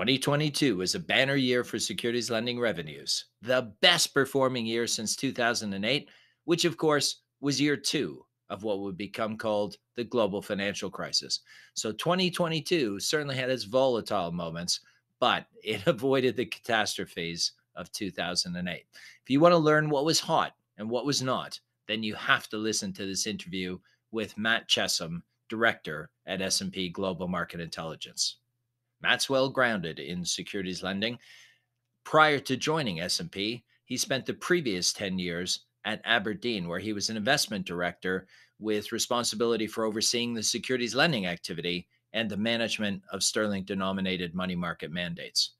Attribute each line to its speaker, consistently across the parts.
Speaker 1: 2022 was a banner year for securities lending revenues, the best performing year since 2008, which of course was year two of what would become called the global financial crisis. So 2022 certainly had its volatile moments, but it avoided the catastrophes of 2008. If you want to learn what was hot and what was not, then you have to listen to this interview with Matt Chessum, director at S&P Global Market Intelligence. Matt's well grounded in securities lending. Prior to joining S&P, he spent the previous 10 years at Aberdeen, where he was an investment director with responsibility for overseeing the securities lending activity and the management of sterling-denominated money market mandates.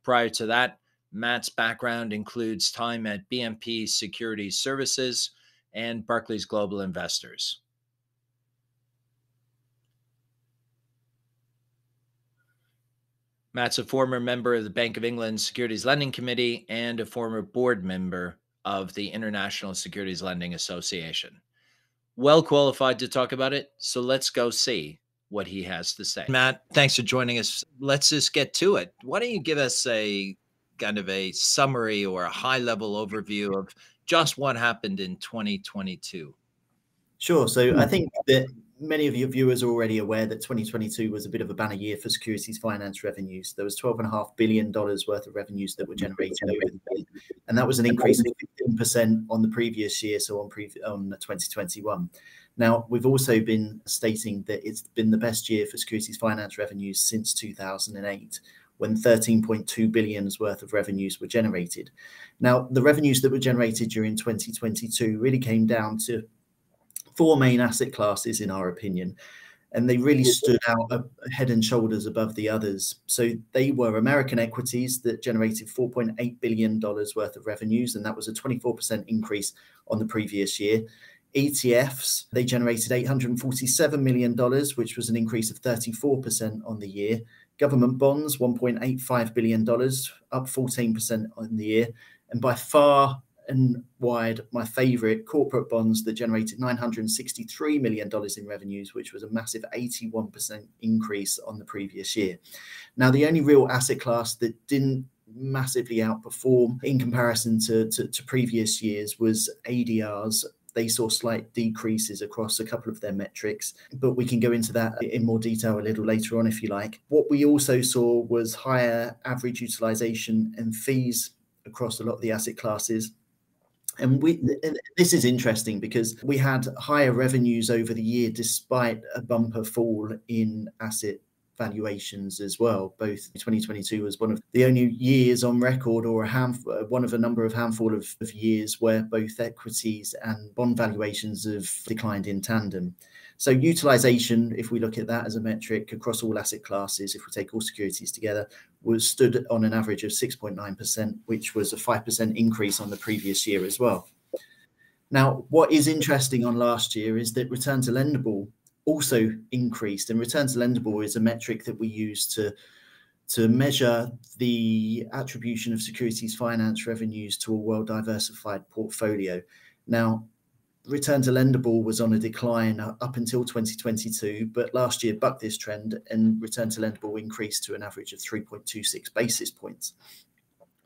Speaker 1: Prior to that, Matt's background includes time at BNP Securities Services and Barclays Global Investors. Matt's a former member of the Bank of England Securities Lending Committee and a former board member of the International Securities Lending Association. Well qualified to talk about it, so let's go see what he has to say. Matt, thanks for joining us. Let's just get to it. Why don't you give us a kind of a summary or a high-level overview of just what happened in 2022?
Speaker 2: Sure. So I think that many of your viewers are already aware that 2022 was a bit of a banner year for securities finance revenues. There was $12.5 billion worth of revenues that were generated over the year, and that was an increase of 15% on the previous year, so on 2021. Now, we've also been stating that it's been the best year for securities finance revenues since 2008, when 13.2 billion worth of revenues were generated. Now, the revenues that were generated during 2022 really came down to four main asset classes, in our opinion, and they really stood out head and shoulders above the others. So they were American equities that generated $4.8 billion worth of revenues, and that was a 24% increase on the previous year. ETFs, they generated $847 million, which was an increase of 34% on the year. Government bonds, $1.85 billion, up 14% on the year. And by far and wide, my favorite, corporate bonds that generated $963 million in revenues, which was a massive 81% increase on the previous year. Now, the only real asset class that didn't massively outperform in comparison to previous years was ADRs. They saw slight decreases across a couple of their metrics, but we can go into that in more detail a little later on if you like. What we also saw was higher average utilization and fees across a lot of the asset classes. And this is interesting because we had higher revenues over the year despite a bumper fall in asset valuations as well. Both 2022 was one of the only years on record, or one of a handful of years where both equities and bond valuations have declined in tandem. So utilization, if we look at that as a metric across all asset classes, if we take all securities together, was stood on an average of 6.9%, which was a 5% increase on the previous year as well. Now, what is interesting on last year is that return to lendable also increased, and return to lendable is a metric that we use to measure the attribution of securities finance revenues to a well-diversified portfolio. Now, return to lendable was on a decline up until 2022, but last year bucked this trend and return to lendable increased to an average of 3.26 basis points.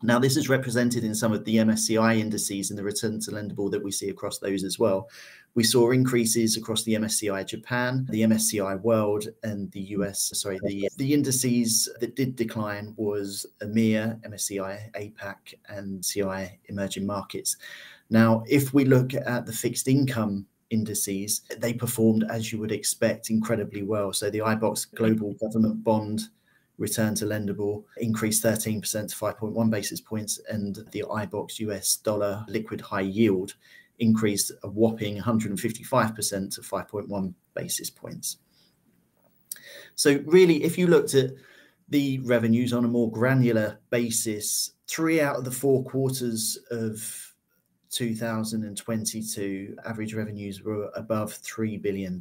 Speaker 2: Now, this is represented in some of the MSCI indices and the return to lendable that we see across those as well. We saw increases across the MSCI Japan, the MSCI World, and the US. Sorry, the indices that did decline was EMEA, MSCI APAC, and CI Emerging Markets. Now, if we look at the fixed income indices, they performed, as you would expect, incredibly well. So the iBoxx Global Government Bond return to lendable increased 13% to 5.1 basis points, and the iBoxx US Dollar Liquid High Yield increased a whopping 155% to 5.1 basis points. So really, if you looked at the revenues on a more granular basis, 3 out of the 4 quarters of 2022 average revenues were above $3 billion.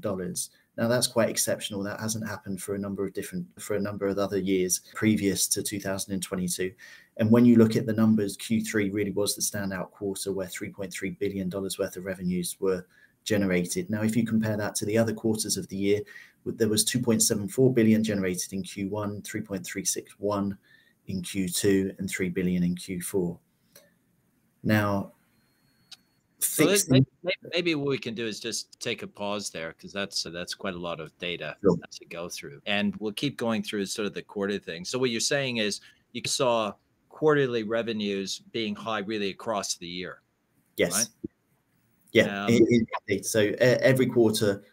Speaker 2: Now, that's quite exceptional. That hasn't happened for a number of other years previous to 2022. And when you look at the numbers, Q3 really was the standout quarter, where $3.3 billion worth of revenues were generated. Now, if you compare that to the other quarters of the year, there was $2.74 billion generated in Q1, 3.361 in Q2 and 3 billion in Q4. Now,
Speaker 1: So
Speaker 2: fixed
Speaker 1: maybe what we can do is just take a pause there, because that's quite a lot of data
Speaker 2: Sure.
Speaker 1: to go through, and we'll keep going through sort of the quarter thing. So what you're saying is you saw quarterly revenues being high really across the year, right?
Speaker 2: Yes. Yeah. So every quarter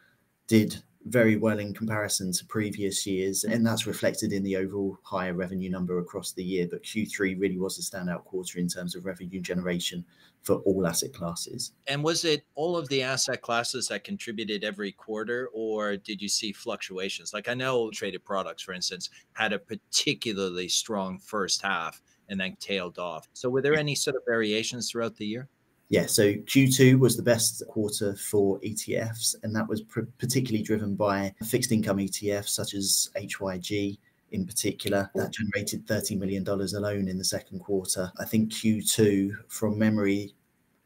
Speaker 2: did very well in comparison to previous years, and that's reflected in the overall higher revenue number across the year. But Q3 really was a standout quarter in terms of revenue generation for all asset classes.
Speaker 1: And was it all of the asset classes that contributed every quarter, or did you see fluctuations? Like I know traded products, for instance, had a particularly strong first half and then tailed off. So were there any sort of variations throughout the year?
Speaker 2: Yeah, so Q2 was the best quarter for ETFs, and that was particularly driven by fixed income ETFs such as HYG in particular. That generated $30 million alone in the second quarter. I think Q2, from memory,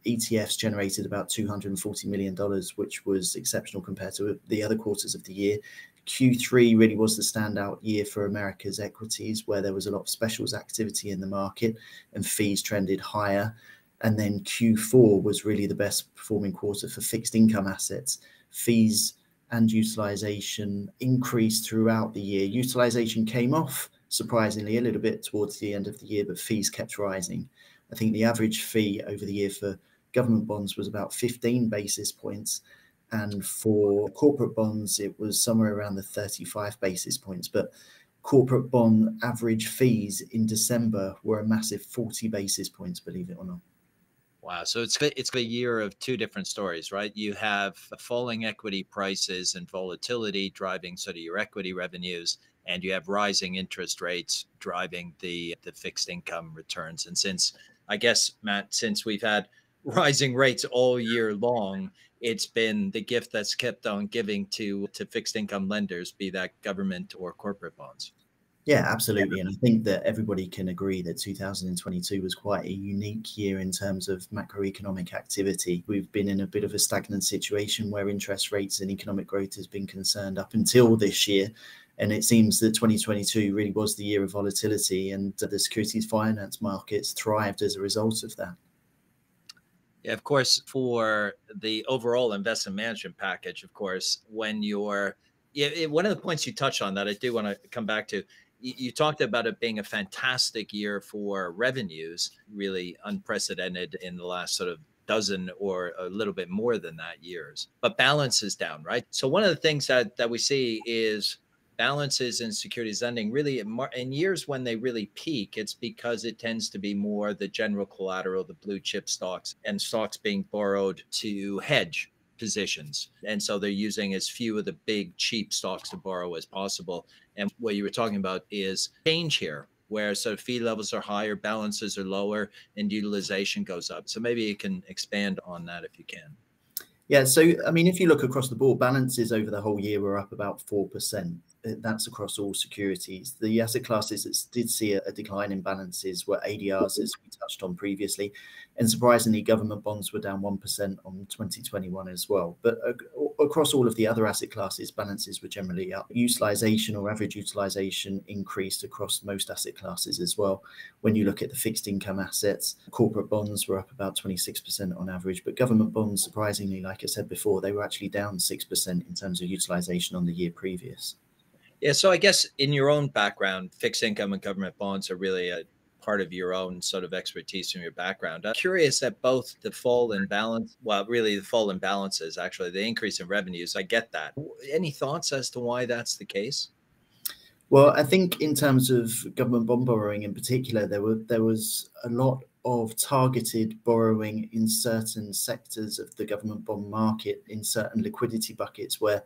Speaker 2: ETFs generated about $240 million, which was exceptional compared to the other quarters of the year. Q3 really was the standout year for America's equities, where there was a lot of specials activity in the market and fees trended higher. And then Q4 was really the best performing quarter for fixed income assets. Fees and utilization increased throughout the year. Utilization came off, surprisingly, a little bit towards the end of the year, but fees kept rising. I think the average fee over the year for government bonds was about 15 basis points. And for corporate bonds, it was somewhere around the 35 basis points. But corporate bond average fees in December were a massive 40 basis points, believe it or not.
Speaker 1: Wow. So it's a year of two different stories, right? You have falling equity prices and volatility driving sort of your equity revenues, and you have rising interest rates driving the fixed income returns. And since, I guess, Matt, since we've had rising rates all year long, it's been the gift that's kept on giving to fixed income lenders, be that government or corporate bonds.
Speaker 2: Yeah, absolutely. And I think that everybody can agree that 2022 was quite a unique year in terms of macroeconomic activity. We've been in a bit of a stagnant situation where interest rates and economic growth has been concerned up until this year. And it seems that 2022 really was the year of volatility, and the securities finance markets thrived as a result of that.
Speaker 1: Yeah, of course, for the overall investment management package, of course, when you're, one of the points you touched on that I do want to come back to, you talked about it being a fantastic year for revenues, really unprecedented in the last sort of dozen or a little bit more than that years, but balance is down, right? So one of the things that we see is balances in securities lending really in years when they really peak, it's because it tends to be more the general collateral, the blue chip stocks and stocks being borrowed to hedge positions. And so they're using as few of the big cheap stocks to borrow as possible. And what you were talking about is change here, where sort of fee levels are higher, balances are lower, and utilization goes up. So maybe you can expand on that if you can.
Speaker 2: Yeah, so I mean, if you look across the board, balances over the whole year were up about 4%. That's across all securities. The asset classes that did see a decline in balances were ADRs, as we touched on previously. And surprisingly, government bonds were down 1% on 2021 as well. But across all of the other asset classes, balances were generally up. Utilization or average utilization increased across most asset classes as well. When you look at the fixed income assets, corporate bonds were up about 26% on average, but government bonds, surprisingly, like I said before, they were actually down 6% in terms of utilization on the year previous.
Speaker 1: Yeah, so I guess in your own background, fixed income and government bonds are really a part of your own sort of expertise from your background. I'm curious that both the fall in balance, well, really the fall in balances, actually the increase in revenues, I get that. Any thoughts as to why that's the case?
Speaker 2: Well, I think in terms of government bond borrowing in particular, there was a lot of targeted borrowing in certain sectors of the government bond market, in certain liquidity buckets where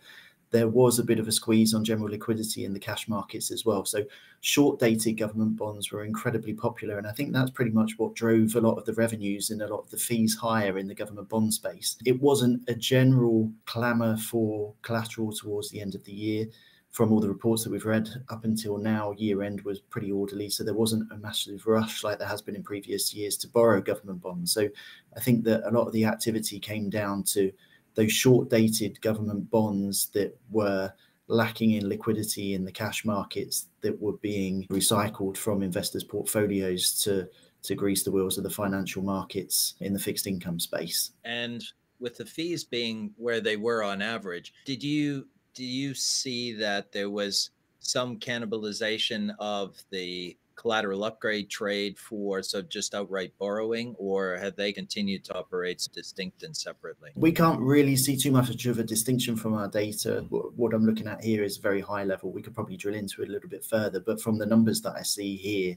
Speaker 2: there was a bit of a squeeze on general liquidity in the cash markets as well. So short-dated government bonds were incredibly popular. And I think that's pretty much what drove a lot of the revenues and a lot of the fees higher in the government bond space. It wasn't a general clamor for collateral towards the end of the year. From all the reports that we've read up until now, year end was pretty orderly. So there wasn't a massive rush like there has been in previous years to borrow government bonds. So I think that a lot of the activity came down to those short-dated government bonds that were lacking in liquidity in the cash markets that were being recycled from investors' portfolios to grease the wheels of the financial markets in the fixed income space.
Speaker 1: And with the fees being where they were on average, do you see that there was some cannibalization of the collateral upgrade trade for just outright borrowing, or have they continued to operate distinct and separately?
Speaker 2: We can't really see too much of a distinction from our data. What I'm looking at here is very high level. We could probably drill into it a little bit further, but from the numbers that I see here,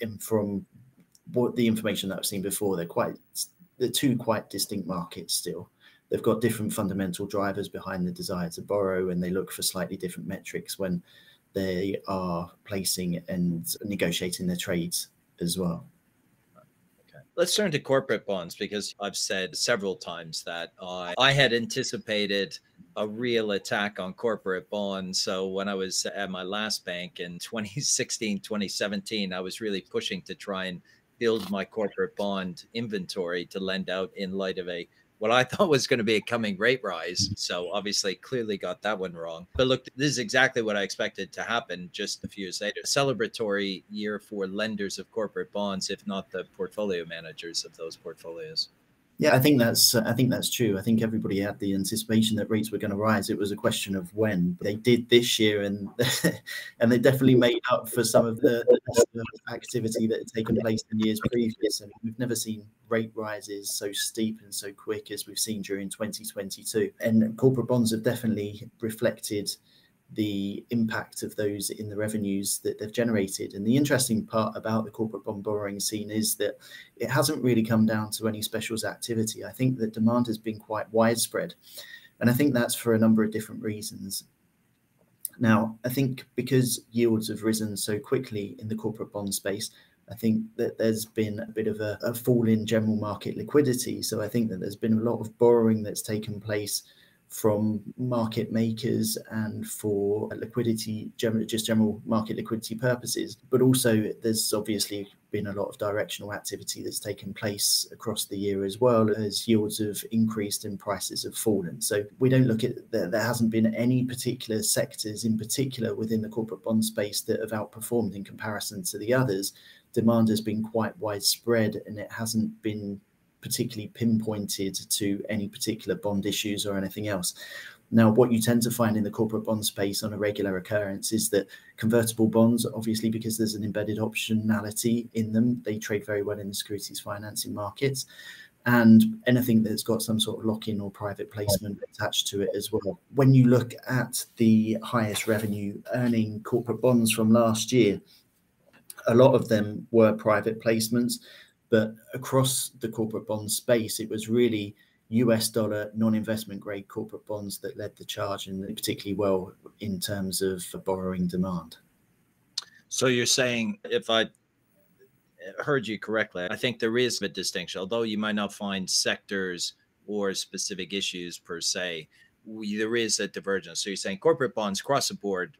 Speaker 2: and from what the information that I've seen before, they're two quite distinct markets still. They've got different fundamental drivers behind the desire to borrow, and they look for slightly different metrics when they are placing and negotiating their trades as well.
Speaker 1: Okay. Let's turn to corporate bonds, because I've said several times that I had anticipated a real attack on corporate bonds. So when I was at my last bank in 2016, 2017, I was really pushing to try and build my corporate bond inventory to lend out in light of what I thought was going to be a coming rate rise. So obviously, clearly got that one wrong. But look, this is exactly what I expected to happen just a few years later. A celebratory year for lenders of corporate bonds, if not the portfolio managers of those portfolios.
Speaker 2: Yeah, I think that's true. I think everybody had the anticipation that rates were going to rise. It was a question of when. They did this year, and and they definitely made up for some of the activity that had taken place in years previous. And we've never seen rate rises so steep and so quick as we've seen during 2022. And corporate bonds have definitely reflected the impact of those in the revenues that they've generated. And the interesting part about the corporate bond borrowing scene is that it hasn't really come down to any specials activity. I think that demand has been quite widespread, and I think that's for a number of different reasons. Now, I think because yields have risen so quickly in the corporate bond space, I think that there's been a bit of a fall in general market liquidity. So I think that there's been a lot of borrowing that's taken place from market makers and for liquidity, just general market liquidity purposes. But also there's obviously been a lot of directional activity that's taken place across the year as well, as yields have increased and prices have fallen. So we don't look at there hasn't been any particular sectors in particular within the corporate bond space that have outperformed in comparison to the others. Demand has been quite widespread, and it hasn't been particularly pinpointed to any particular bond issues or anything else. Now, what you tend to find in the corporate bond space on a regular occurrence is that convertible bonds, obviously because there's an embedded optionality in them, they trade very well in the securities financing markets, and anything that's got some sort of lock-in or private placement attached to it as well. When you look at the highest revenue earning corporate bonds from last year, a lot of them were private placements. But across the corporate bond space, it was really US dollar non-investment grade corporate bonds that led the charge, and particularly well in terms of borrowing demand.
Speaker 1: So you're saying, if I heard you correctly, I think there is a distinction, although you might not find sectors or specific issues per se, there is a divergence. So you're saying corporate bonds across the board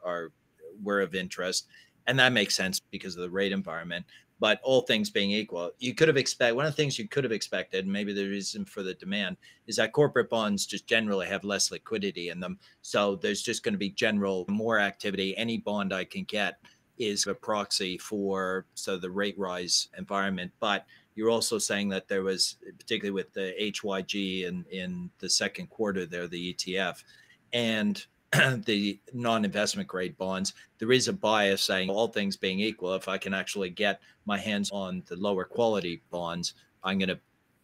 Speaker 1: were of interest, and that makes sense because of the rate environment. But all things being equal, one of the things you could have expected, maybe the reason for the demand, is that corporate bonds just generally have less liquidity in them. So there's just going to be more activity. Any bond I can get is a proxy for the rate rise environment. But you're also saying that there was, particularly with the HYG in the second quarter there, the ETF, and the non-investment grade bonds, there is a bias saying, all things being equal, if I can actually get my hands on the lower quality bonds, I'm going to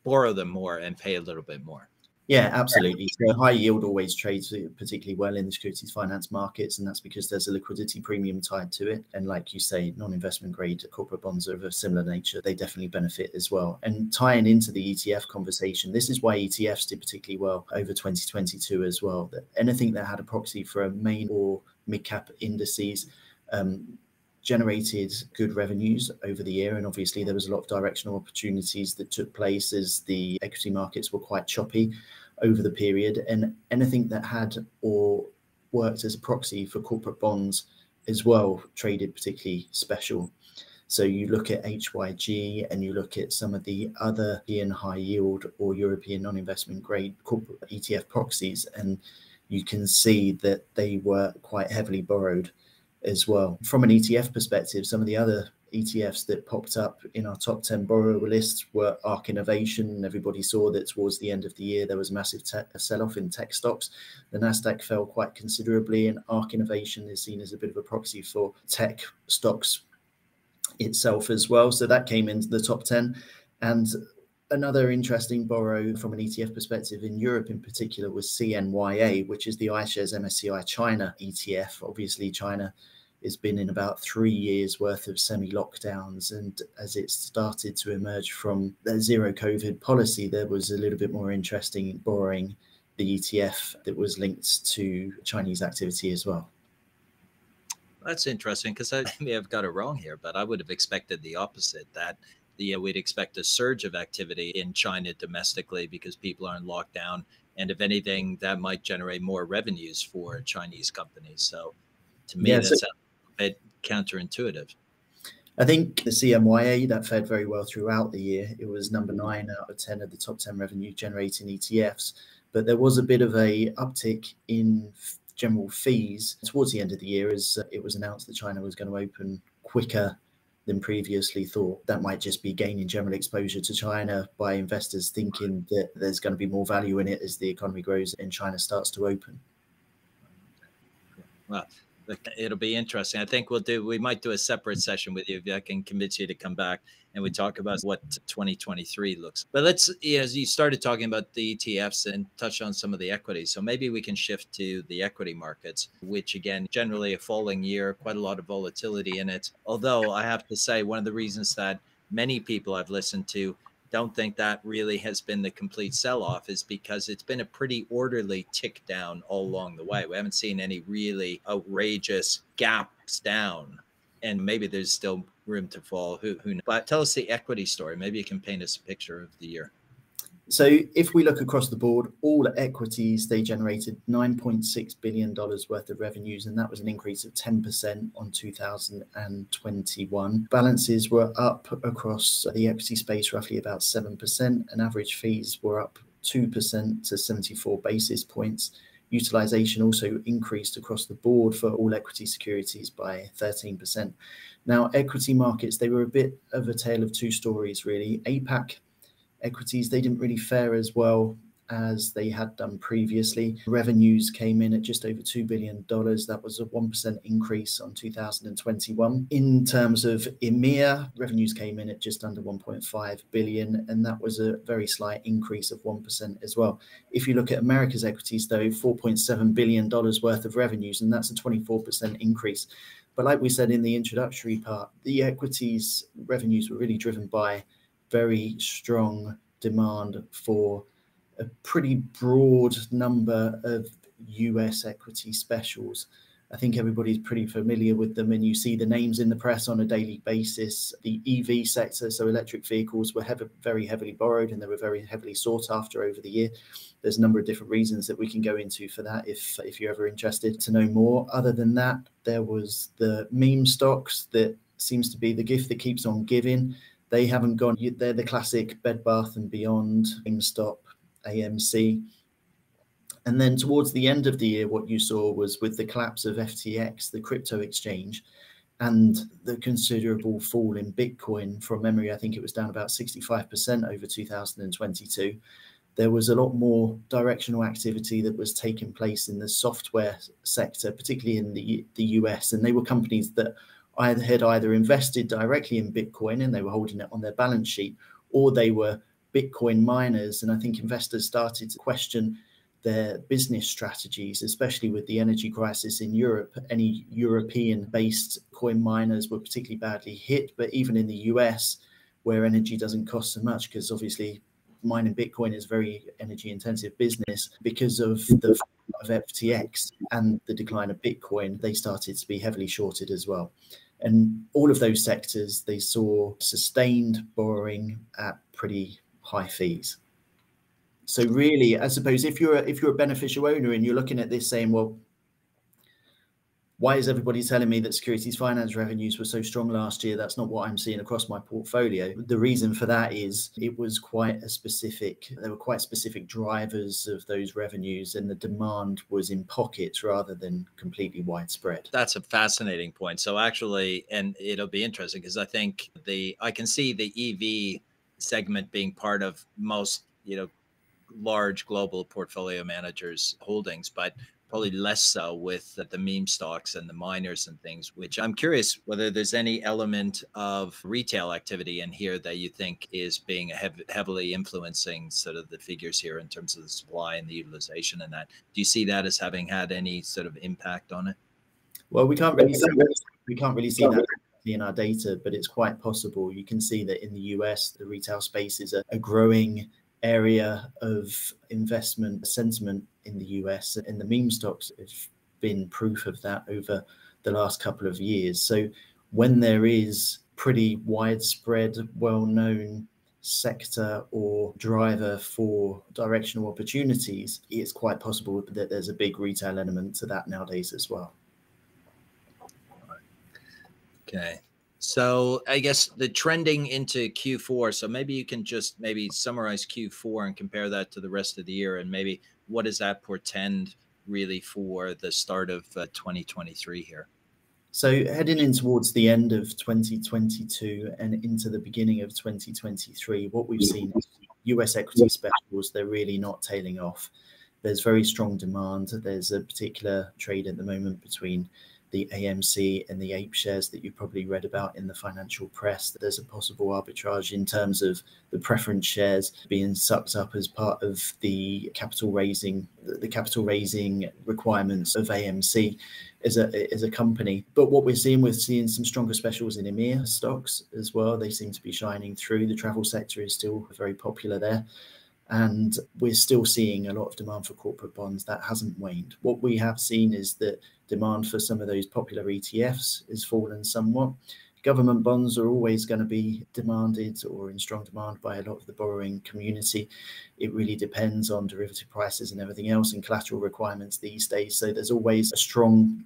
Speaker 1: borrow them more and pay a little bit more.
Speaker 2: Yeah, absolutely. So high yield always trades particularly well in the securities finance markets, and that's because there's a liquidity premium tied to it. And like you say, non-investment grade corporate bonds are of a similar nature. They definitely benefit as well. And tying into the ETF conversation, this is why ETFs did particularly well over 2022 as well. That anything that had a proxy for a main or mid-cap indices generated good revenues over the year. And obviously there was a lot of directional opportunities that took place as the equity markets were quite choppy over the period, and anything that had or worked as a proxy for corporate bonds as well traded particularly special. So you look at HYG and you look at some of the other European high yield or European non-investment grade corporate ETF proxies, and you can see that they were quite heavily borrowed as well. From an ETF perspective, some of the other ETFs that popped up in our top 10 borrower lists were ARK Innovation. Everybody saw that towards the end of the year, there was a massive sell-off in tech stocks. The NASDAQ fell quite considerably, and ARK Innovation is seen as a bit of a proxy for tech stocks itself as well. So that came into the top 10. And another interesting borrow from an ETF perspective in Europe in particular was CNYA, which is the iShares MSCI China ETF. Obviously, China has been in about 3 years worth of semi-lockdowns, and as it started to emerge from the zero COVID policy, there was a little bit more interesting borrowing the ETF that was linked to Chinese activity as well.
Speaker 1: That's interesting, because I may have got it wrong here, but I would have expected the opposite, that we'd expect a surge of activity in China domestically because people are in lockdown. And if anything, that might generate more revenues for Chinese companies. So to me, that's a bit counterintuitive.
Speaker 2: I think the CMYA, that fared very well throughout the year. It was number 9 out of 10 of the top 10 revenue generating ETFs. But there was a bit of a uptick in general fees towards the end of the year as it was announced that China was going to open quicker than previously thought. That might just be gaining general exposure to China by investors thinking that there's going to be more value in it as the economy grows and China starts to open.
Speaker 1: Well, it'll be interesting. I think we might do a separate session with you if I can convince you to come back and we talk about what 2023 looks. But let's, as you started talking about the ETFs and touch on some of the equities. So maybe we can shift to the equity markets, which again, generally a falling year, quite a lot of volatility in it. Although I have to say, one of the reasons that many people I've listened to don't think that really has been the complete sell-off is because it's been a pretty orderly tick down all along the way. We haven't seen any really outrageous gaps down, and maybe there's still room to fall. Who knows? But tell us the equity story. Maybe you can paint us a picture of the year.
Speaker 2: So if we look across the board, all equities, they generated $9.6 billion worth of revenues, and that was an increase of 10% on 2021. Balances were up across the equity space roughly about 7%, and average fees were up 2% to 74 basis points. Utilization also increased across the board for all equity securities by 13%. Now, equity markets, they were a bit of a tale of two stories, really. APAC equities, they didn't really fare as well as they had done previously. Revenues came in at just over $2 billion. That was a 1% increase on 2021. In terms of EMEA, revenues came in at just under 1.5 billion, and that was a very slight increase of 1% as well. If you look at America's equities, though, $4.7 billion worth of revenues, and that's a 24% increase. But like we said in the introductory part, the equities revenues were really driven by very strong demand for a pretty broad number of US equity specials. I think everybody's pretty familiar with them, and you see the names in the press on a daily basis. The EV sector, so electric vehicles, were very heavily borrowed, and they were very heavily sought after over the year. There's a number of different reasons that we can go into for that if you're ever interested to know more. Other than that, there was the meme stocks that seems to be the gift that keeps on giving. They haven't gone. They're the classic Bed Bath & Beyond, GameStop, AMC. And then towards the end of the year, what you saw was with the collapse of FTX, the crypto exchange, and the considerable fall in Bitcoin. From memory, I think it was down about 65% over 2022. There was a lot more directional activity that was taking place in the software sector, particularly in the US. And they were companies that had either invested directly in Bitcoin and they were holding it on their balance sheet, or they were Bitcoin miners. And I think investors started to question their business strategies, especially with the energy crisis in Europe. Any European-based coin miners were particularly badly hit, but even in the US, where energy doesn't cost so much, because obviously mining Bitcoin is a very energy-intensive business, because of the of FTX and the decline of Bitcoin, they started to be heavily shorted as well. And all of those sectors, they saw sustained borrowing at pretty high fees. So really, I suppose if you're a beneficial owner and you're looking at this saying, well, why is everybody telling me that securities finance revenues were so strong last year? That's not what I'm seeing across my portfolio. The reason for that is there were quite specific drivers of those revenues, and the demand was in pockets rather than completely widespread.
Speaker 1: That's a fascinating point. So actually, and it'll be interesting because I think I can see the EV segment being part of most, large global portfolio managers' holdings, but probably less so with the meme stocks and the miners and things, which I'm curious whether there's any element of retail activity in here that you think is being heavily influencing sort of the figures here in terms of the supply and the utilization and that. Do you see that as having had any sort of impact on it?
Speaker 2: Well, we can't really see that in our data, but it's quite possible. You can see that in the US, the retail space is a growing area of investment sentiment in the US, and the meme stocks have been proof of that over the last couple of years. So when there is pretty widespread, well-known sector or driver for directional opportunities, it's quite possible that there's a big retail element to that nowadays as well.
Speaker 1: Okay. So I guess the trending into Q4. So maybe you can just maybe summarize Q4 and compare that to the rest of the year. And maybe what does that portend really for the start of 2023 here?
Speaker 2: So heading in towards the end of 2022 and into the beginning of 2023, what we've seen is US equity specials, they're really not tailing off. There's very strong demand. There's a particular trade at the moment between the AMC and the APE shares that you probably read about in the financial press. There's a possible arbitrage in terms of the preference shares being sucked up as part of the capital raising requirements of AMC as a company. But what we're seeing some stronger specials in EMEA stocks as well. They seem to be shining through. The travel sector is still very popular there. And we're still seeing a lot of demand for corporate bonds. That hasn't waned. What we have seen is that demand for some of those popular ETFs has fallen somewhat. Government bonds are always going to be demanded or in strong demand by a lot of the borrowing community. It really depends on derivative prices and everything else and collateral requirements these days. So there's always a strong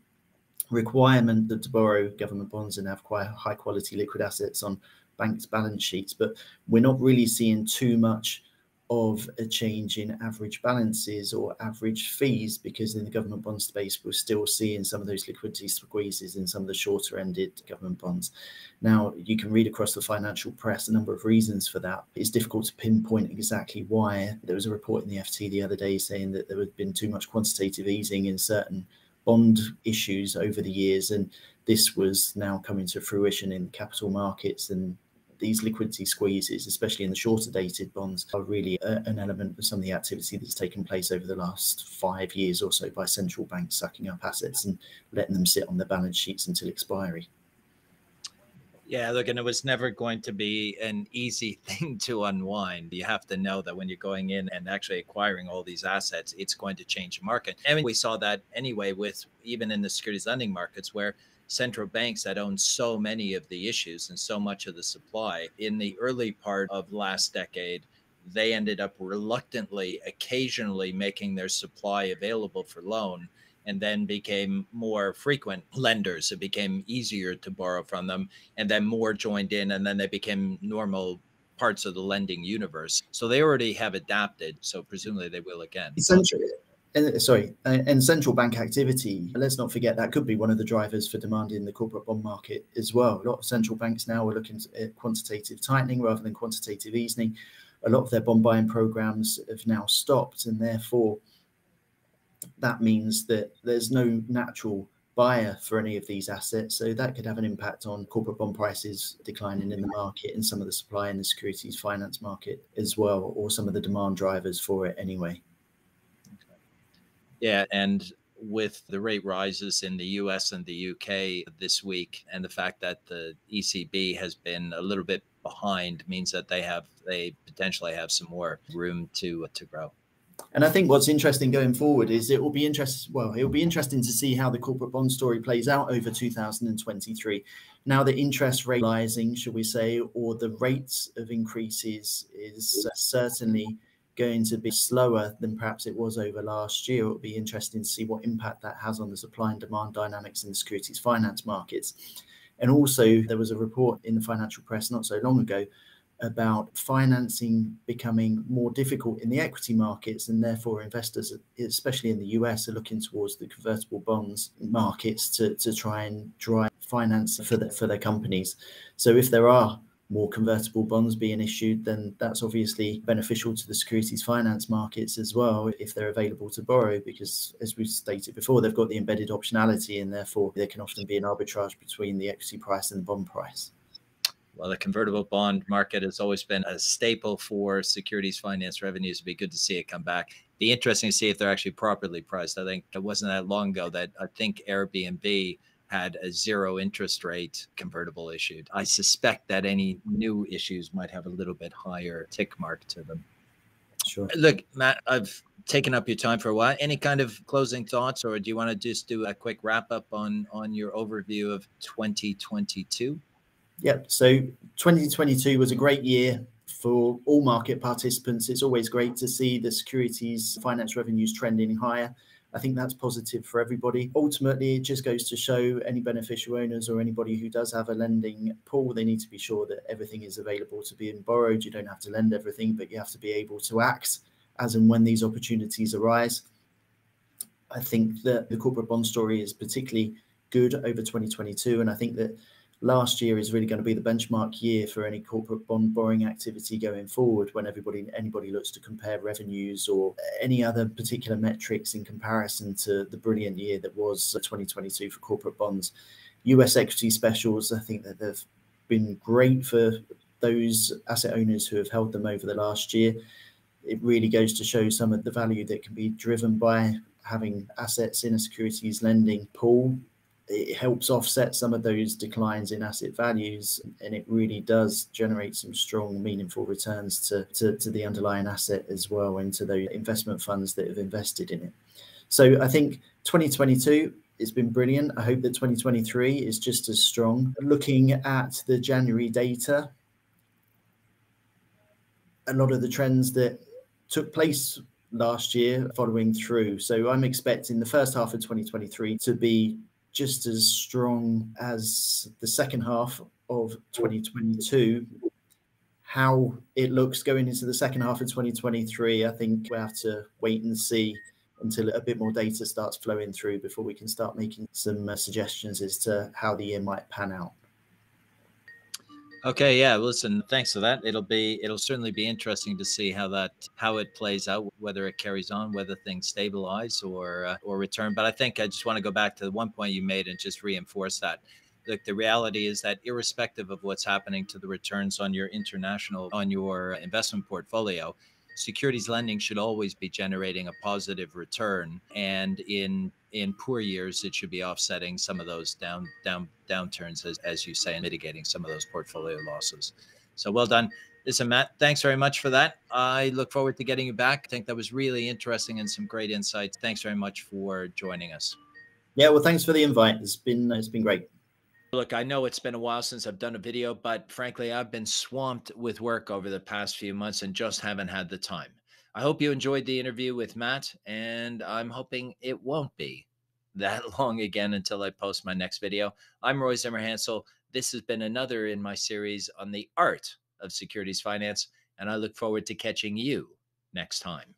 Speaker 2: requirement that to borrow government bonds and have quite high quality liquid assets on banks' balance sheets. But we're not really seeing too much of a change in average balances or average fees, because in the government bond space, we're still seeing some of those liquidity squeezes in some of the shorter ended government bonds. Now, you can read across the financial press a number of reasons for that. It's difficult to pinpoint exactly why. There was a report in the FT the other day saying that there had been too much quantitative easing in certain bond issues over the years, and this was now coming to fruition in capital markets, and these liquidity squeezes, especially in the shorter dated bonds, are really an element of some of the activity that's taken place over the last 5 years or so by central banks sucking up assets and letting them sit on their balance sheets until expiry.
Speaker 1: Yeah, look, and it was never going to be an easy thing to unwind. You have to know that when you're going in and actually acquiring all these assets, it's going to change the market. And we saw that anyway with even in the securities lending markets, where central banks that own so many of the issues and so much of the supply in the early part of last decade, they ended up reluctantly, occasionally making their supply available for loan, and then became more frequent lenders. It became easier to borrow from them, and then more joined in, and then they became normal parts of the lending universe. So they already have adapted. So presumably they will again.
Speaker 2: And central bank activity, let's not forget, that could be one of the drivers for demand in the corporate bond market as well. A lot of central banks now are looking at quantitative tightening rather than quantitative easing. A lot of their bond buying programs have now stopped, and therefore that means that there's no natural buyer for any of these assets. So that could have an impact on corporate bond prices declining in the market and some of the supply in the securities finance market as well, or some of the demand drivers for it anyway.
Speaker 1: Yeah, and with the rate rises in the US and the UK this week, and the fact that the ECB has been a little bit behind, means that they potentially have some more room to grow.
Speaker 2: And I think what's interesting going forward is it will be interesting to see how the corporate bond story plays out over 2023. Now the interest rate rising, shall we say, or the rates of increases is certainly going to be slower than perhaps it was over last year. It'll be interesting to see what impact that has on the supply and demand dynamics in the securities finance markets. And also, there was a report in the financial press not so long ago about financing becoming more difficult in the equity markets, and therefore investors, especially in the US, are looking towards the convertible bonds markets to try and drive finance for their companies. So if there are more convertible bonds being issued, then that's obviously beneficial to the securities finance markets as well, if they're available to borrow, because as we stated before, they've got the embedded optionality, and therefore there can often be an arbitrage between the equity price and the bond price.
Speaker 1: Well, the convertible bond market has always been a staple for securities finance revenues. It'd be good to see it come back. Be interesting to see if they're actually properly priced. I think it wasn't that long ago that I think Airbnb had a 0 interest rate convertible issued. I suspect that any new issues might have a little bit higher tick mark to them.
Speaker 2: Sure.
Speaker 1: Look, Matt, I've taken up your time for a while. Any kind of closing thoughts, or do you want to just do a quick wrap up on your overview of 2022?
Speaker 2: Yep. So 2022 was a great year for all market participants. It's always great to see the securities finance revenues trending higher. I think that's positive for everybody. Ultimately, it just goes to show any beneficial owners or anybody who does have a lending pool, they need to be sure that everything is available to be borrowed. You don't have to lend everything, but you have to be able to act as and when these opportunities arise. I think that the corporate bond story is particularly good over 2022, and I think that last year is really going to be the benchmark year for any corporate bond borrowing activity going forward, when anybody looks to compare revenues or any other particular metrics in comparison to the brilliant year that was 2022 for corporate bonds. US equity specials, I think that they've been great for those asset owners who have held them over the last year. It really goes to show some of the value that can be driven by having assets in a securities lending pool. It helps offset some of those declines in asset values, and it really does generate some strong, meaningful returns to the underlying asset as well, and to those investment funds that have invested in it. So I think 2022 has been brilliant. I hope that 2023 is just as strong. Looking at the January data, a lot of the trends that took place last year following through. So I'm expecting the first half of 2023 to be just as strong as the second half of 2022. How it looks going into the second half of 2023, I think we have to wait and see until a bit more data starts flowing through before we can start making some suggestions as to how the year might pan out.
Speaker 1: Okay, yeah. Listen, thanks for that. It'll certainly be interesting to see how it plays out, whether it carries on, whether things stabilize or return. But I think I just want to go back to the one point you made and just reinforce that. Look, the reality is that irrespective of what's happening to the returns on your investment portfolio, securities lending should always be generating a positive return, and in poor years it should be offsetting some of those downturns, as you say, and mitigating some of those portfolio losses. So well done. Listen, Matt, thanks very much for that. I look forward to getting you back. I think that was really interesting and some great insights. Thanks very much for joining us.
Speaker 2: Yeah, well, thanks for the invite. It's been great.
Speaker 1: Look, I know it's been a while since I've done a video, but frankly, I've been swamped with work over the past few months and just haven't had the time. I hope you enjoyed the interview with Matt, and I'm hoping it won't be that long again until I post my next video. I'm Roy Zimmerhansl. This has been another in my series on the art of securities finance, and I look forward to catching you next time.